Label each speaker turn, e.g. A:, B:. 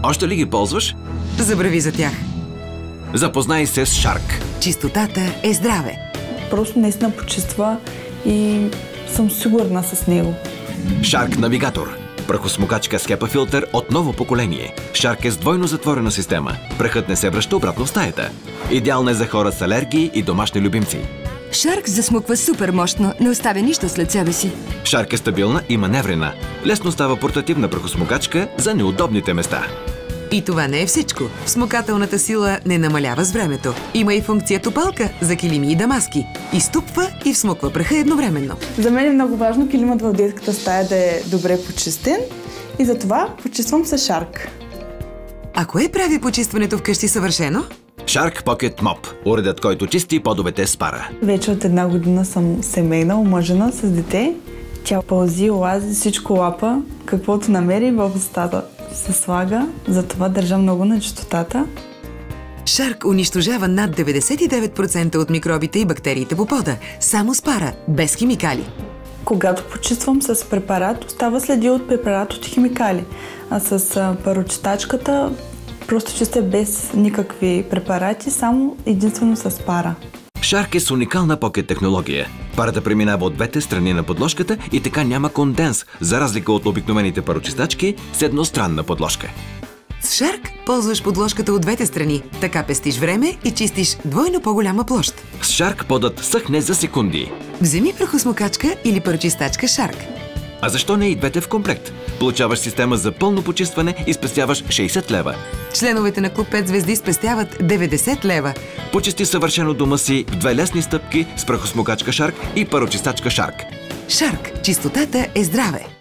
A: Още ли ги ползваш?
B: Забрави за тях.
A: Запознай се с Shark.
B: Чистотата е здраве.
C: Просто наистина почиства и съм сигурна с него.
A: Shark Навигатор. Прахосмокачка с HEPA филтър от ново поколение. Shark е с двойно затворена система. Прахът не се връща обратно в стаята. Идеална е за хора с алергии и домашни любимци.
D: Shark засмуква супер мощно, не оставя нищо след себе си.
A: Shark е стабилна и маневрена. Лесно става портативна прахосмокачка за неудобните места.
B: И това не е всичко. Всмукателната сила не намалява с времето. Има и функция топалка за килими и дамаски. Изтупва и всмуква праха едновременно.
C: За мен е много важно килимът в детската стая да е добре почистен и затова почиствам с Shark.
B: А кое прави почистването вкъщи съвършено?
A: Shark Pocket Mop. Уредът, който чисти подовете с пара.
C: Вече от 1 година съм семейна, омъжена с дете. Тя пълзи, лази, всичко лапа, каквото намери в устата се слага. Затова държа много на чистотата.
B: Shark унищожава над 99% от микробите и бактериите по пода. Само с пара, без химикали.
C: Когато почиствам с препарат, остава следи от препарат от химикали. А с парочистачката просто чистя без никакви препарати, само единствено с пара.
A: Shark е с уникална покет технология. Парата преминава от двете страни на подложката и така няма конденс, за разлика от обикновените парочистачки с едностранна подложка.
B: С Shark ползваш подложката от двете страни. Така пестиш време и чистиш двойно по-голяма площ.
A: С Shark подът съхне за секунди.
B: Вземи прахосмокачка или парочистачка Shark.
A: А защо не и двете в комплект? Получаваш система за пълно почистване и спестяваш 60 лева.
B: Членовете на Клуб 5 звезди спестяват 90 лева.
A: Почисти съвършено дома си в 2 лесни стъпки с прахосмокачка Shark и парочистачка Shark.
B: Shark. Чистотата е здраве.